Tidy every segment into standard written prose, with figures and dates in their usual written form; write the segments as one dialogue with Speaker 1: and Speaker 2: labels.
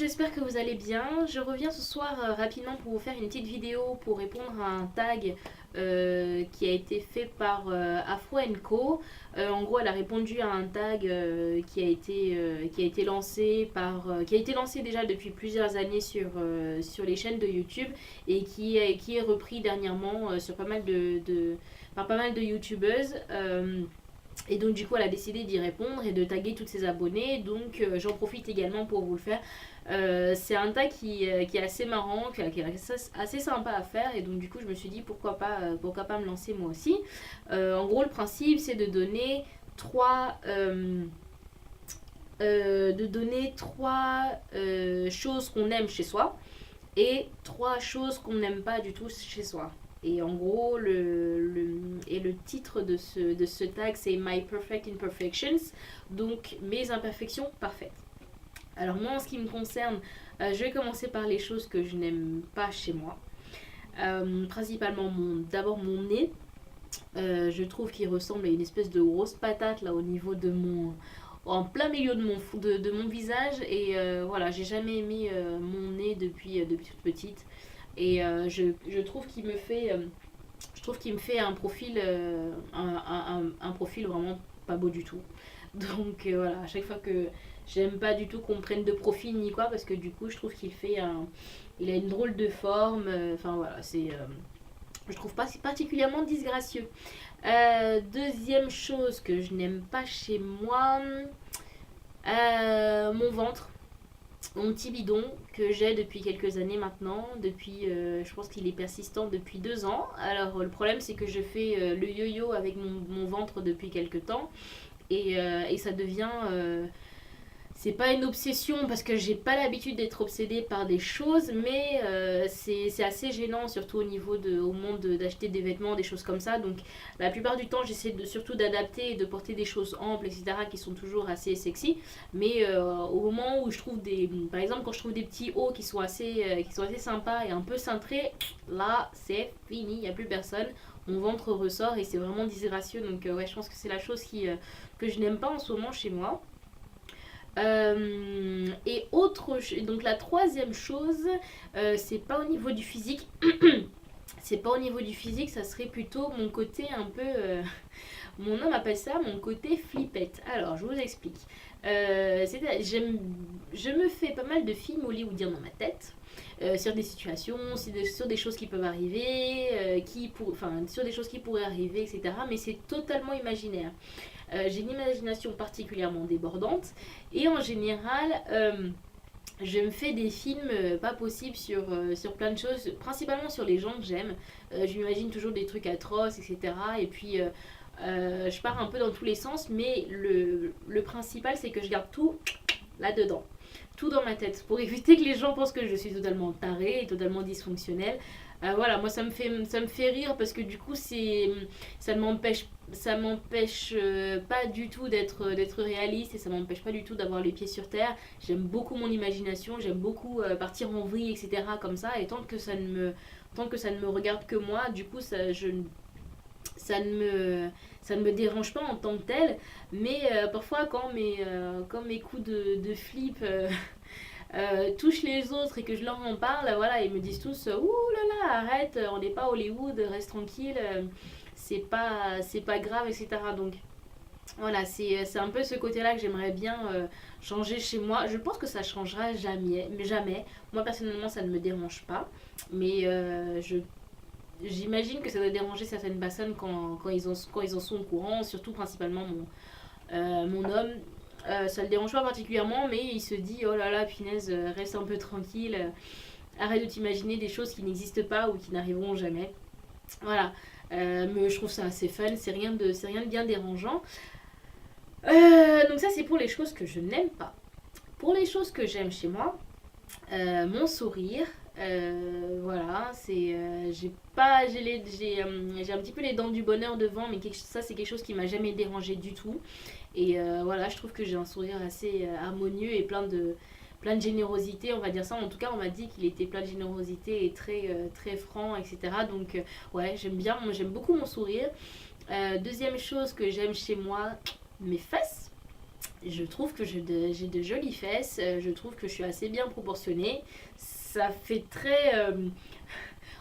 Speaker 1: j'espère que vous allez bien. Je reviens ce soir rapidement pour vous faire une petite vidéo pour répondre à un tag qui a été fait par Afro Co. En gros, elle a répondu à un tag qui a été lancé qui a été lancé déjà depuis plusieurs années sur les chaînes de YouTube et qui est repris dernièrement sur par pas mal de YouTubeuses. Et donc du coup elle a décidé d'y répondre et de taguer toutes ses abonnés. Donc j'en profite également pour vous le faire. C'est un tag qui est assez marrant, qui est assez sympa à faire. Et donc du coup je me suis dit pourquoi pas me lancer moi aussi. En gros le principe c'est de donner trois choses qu'on aime chez soi et trois choses qu'on n'aime pas du tout chez soi. Et en gros, le titre de ce tag, c'est My Perfect Imperfections, donc mes imperfections parfaites. Alors moi, en ce qui me concerne, je vais commencer par les choses que je n'aime pas chez moi. Principalement, d'abord mon nez. Je trouve qu'il ressemble à une espèce de grosse patate là au niveau de en plein milieu de mon visage. Et voilà, j'ai jamais aimé mon nez depuis toute petite. Et je trouve qu'il me fait un profil un profil vraiment pas beau du tout. Donc voilà, à chaque fois que j'aime pas du tout qu'on me prenne de profil ni quoi, parce que du coup je trouve il a une drôle de forme. Enfin voilà, je trouve pas si particulièrement disgracieux. Deuxième chose que je n'aime pas chez moi, mon ventre, mon petit bidon que j'ai depuis quelques années maintenant. Je pense qu'il est persistant depuis 2 ans. Alors le problème c'est que je fais le yo-yo avec mon ventre depuis quelques temps et ça devient c'est pas une obsession parce que j'ai pas l'habitude d'être obsédée par des choses, mais c'est assez gênant, surtout au moment d'acheter des vêtements, des choses comme ça. Donc la plupart du temps, j'essaie surtout d'adapter et de porter des choses amples, etc., qui sont toujours assez sexy. Mais au moment où par exemple, quand je trouve des petits hauts qui sont assez sympas et un peu cintrés, là, c'est fini, il n'y a plus personne. Mon ventre ressort et c'est vraiment disgracieux. Donc ouais, je pense que c'est la chose que je n'aime pas en ce moment chez moi. Donc la troisième chose, c'est pas au niveau du physique. C'est pas au niveau du physique, ça serait plutôt mon côté un peu. Mon homme appelle ça mon côté flippette. Alors, je vous explique. Je me fais pas mal de films hollywoodiens dans ma tête. Sur des situations, sur des choses qui peuvent arriver, sur des choses qui pourraient arriver, etc. Mais c'est totalement imaginaire. J'ai une imagination particulièrement débordante et en général, je me fais des films pas possibles sur plein de choses, principalement sur les gens que j'aime. Je m'imagine toujours des trucs atroces, etc. Et puis, je pars un peu dans tous les sens, mais le principal, c'est que je garde tout là-dedans. Tout dans ma tête, pour éviter que les gens pensent que je suis totalement tarée et totalement dysfonctionnelle. Voilà, moi ça me fait rire parce que du coup ça ne m'empêche pas du tout d'être réaliste et ça m'empêche pas du tout d'avoir les pieds sur terre. J'aime beaucoup mon imagination, j'aime beaucoup partir en vrille, etc. comme ça. Et tant que ça ne me regarde que moi, du coup ça ne me dérange pas en tant que tel. Mais parfois quand mes coups de flip touchent les autres et que je leur en parle, voilà, ils me disent tous ouh là là, arrête, on n'est pas Hollywood, reste tranquille, c'est pas grave, etc. Donc voilà, c'est un peu ce côté-là que j'aimerais bien changer chez moi. Je pense que ça changera jamais, mais jamais. Moi personnellement, ça ne me dérange pas, mais j'imagine que ça doit déranger certaines personnes quand ils en sont au courant, surtout principalement mon homme. Ça le dérange pas particulièrement, mais il se dit oh là là, punaise, reste un peu tranquille, arrête de t'imaginer des choses qui n'existent pas ou qui n'arriveront jamais. Voilà. Mais je trouve ça assez fun, c'est rien de bien dérangeant. Donc ça c'est pour les choses que je n'aime pas. Pour les choses que j'aime chez moi, mon sourire, voilà, j'ai un petit peu les dents du bonheur devant, mais ça c'est quelque chose qui m'a jamais dérangé du tout. Et voilà, je trouve que j'ai un sourire assez harmonieux et plein de générosité, on va dire ça. En tout cas, on m'a dit qu'il était plein de générosité et très franc, etc. Donc ouais, j'aime beaucoup mon sourire. Deuxième chose que j'aime chez moi, mes fesses. je trouve que j'ai de jolies fesses, je trouve que je suis assez bien proportionnée. Ça fait très...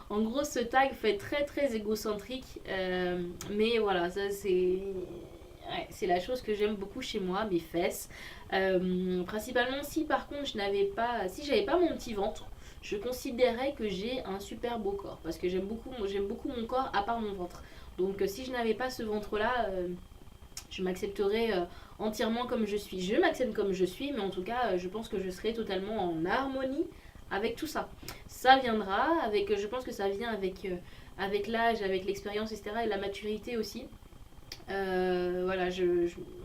Speaker 1: en gros, ce tag fait très très égocentrique. Mais voilà, ça c'est... Ouais, c'est la chose que j'aime beaucoup chez moi, mes fesses. Principalement si par contre si j'avais pas mon petit ventre, je considérais que j'ai un super beau corps. Parce que j'aime beaucoup mon corps à part mon ventre. Donc si je n'avais pas ce ventre-là, je m'accepterais entièrement comme je suis. Je m'accepte comme je suis, mais en tout cas, je pense que je serai totalement en harmonie avec tout ça. Ça viendra avec, je pense que ça vient avec l'âge, avec l'expérience, etc. et la maturité aussi. Voilà,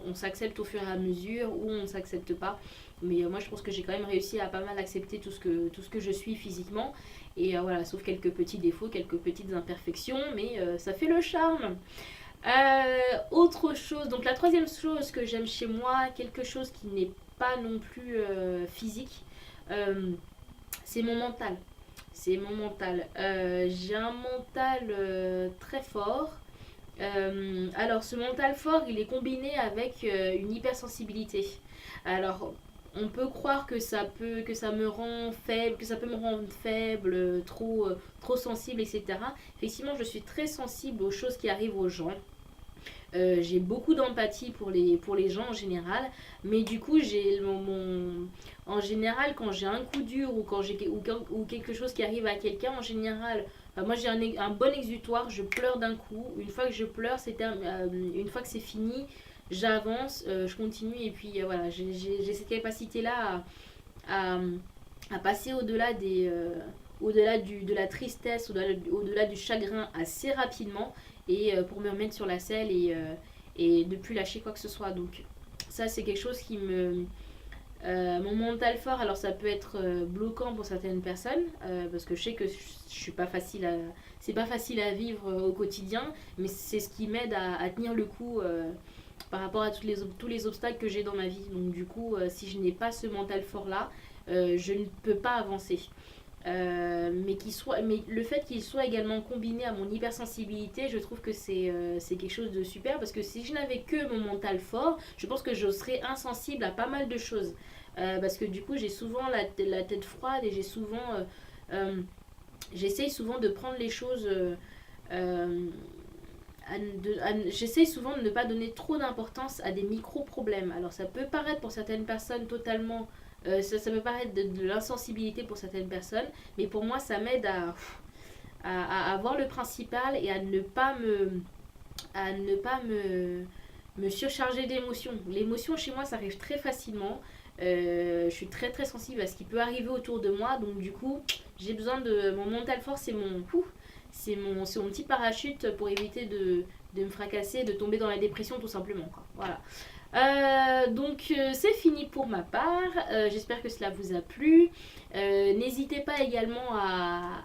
Speaker 1: on s'accepte au fur et à mesure ou on ne s'accepte pas. Mais moi, je pense que j'ai quand même réussi à pas mal accepter tout ce que je suis physiquement. Et voilà, sauf quelques petits défauts, quelques petites imperfections, mais ça fait le charme. Autre chose, donc la troisième chose que j'aime chez moi, quelque chose qui n'est pas non plus physique, euh, c'est mon mental. C'est mon mental. J'ai un mental très fort. Alors ce mental fort, il est combiné avec une hypersensibilité. Alors on peut croire que ça me rend faible, que ça peut me rendre faible, trop sensible, etc. Effectivement, je suis très sensible aux choses qui arrivent aux gens. J'ai beaucoup d'empathie pour les gens en général, mais du coup, en général, quand j'ai un coup dur ou, ou quelque chose qui arrive à quelqu'un, en général, moi j'ai un bon exutoire, je pleure d'un coup. Une fois que je pleure, une fois que c'est fini, j'avance, je continue et puis voilà, j'ai cette capacité-là à, à passer au-delà de la tristesse, au-delà du chagrin assez rapidement et pour me remettre sur la selle et ne plus lâcher quoi que ce soit. Donc ça c'est quelque chose qui me... mon mental fort, alors ça peut être bloquant pour certaines personnes parce que je sais que je suis pas facile à... C'est pas facile à vivre au quotidien, mais c'est ce qui m'aide à tenir le coup par rapport à tous les obstacles que j'ai dans ma vie. Donc du coup, si je n'ai pas ce mental fort là, je ne peux pas avancer. Mais le fait qu'il soit également combiné à mon hypersensibilité, je trouve que c'est quelque chose de super parce que si je n'avais que mon mental fort, je pense que je serais insensible à pas mal de choses. Parce que du coup, j'ai souvent la tête froide et j'essaye souvent de prendre les choses. J'essaye souvent de ne pas donner trop d'importance à des micro-problèmes. Alors ça peut paraître pour certaines personnes totalement ça peut paraître de l'insensibilité pour certaines personnes, mais pour moi, ça m'aide à voir le principal et à ne pas me surcharger d'émotions. L'émotion, chez moi, ça arrive très facilement. Je suis très très sensible à ce qui peut arriver autour de moi, donc du coup, j'ai besoin de... Mon mental fort, c'est mon petit parachute pour éviter de me fracasser, de tomber dans la dépression tout simplement. Quoi. Voilà. Donc c'est fini pour ma part. J'espère que cela vous a plu. N'hésitez pas également à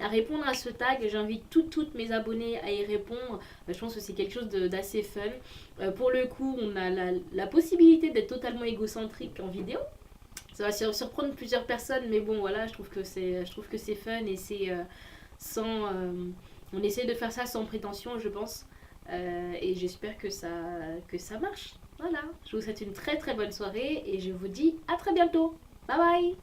Speaker 1: répondre à ce tag. J'invite toutes mes abonnés à y répondre. Je pense que c'est quelque chose d'assez fun. Pour le coup, on a la possibilité d'être totalement égocentrique en vidéo. Ça va surprendre plusieurs personnes, mais bon voilà, je trouve que c'est fun et c'est on essaie de faire ça sans prétention, je pense. Et j'espère que ça marche. Voilà, je vous souhaite une très très bonne soirée et je vous dis à très bientôt. Bye bye.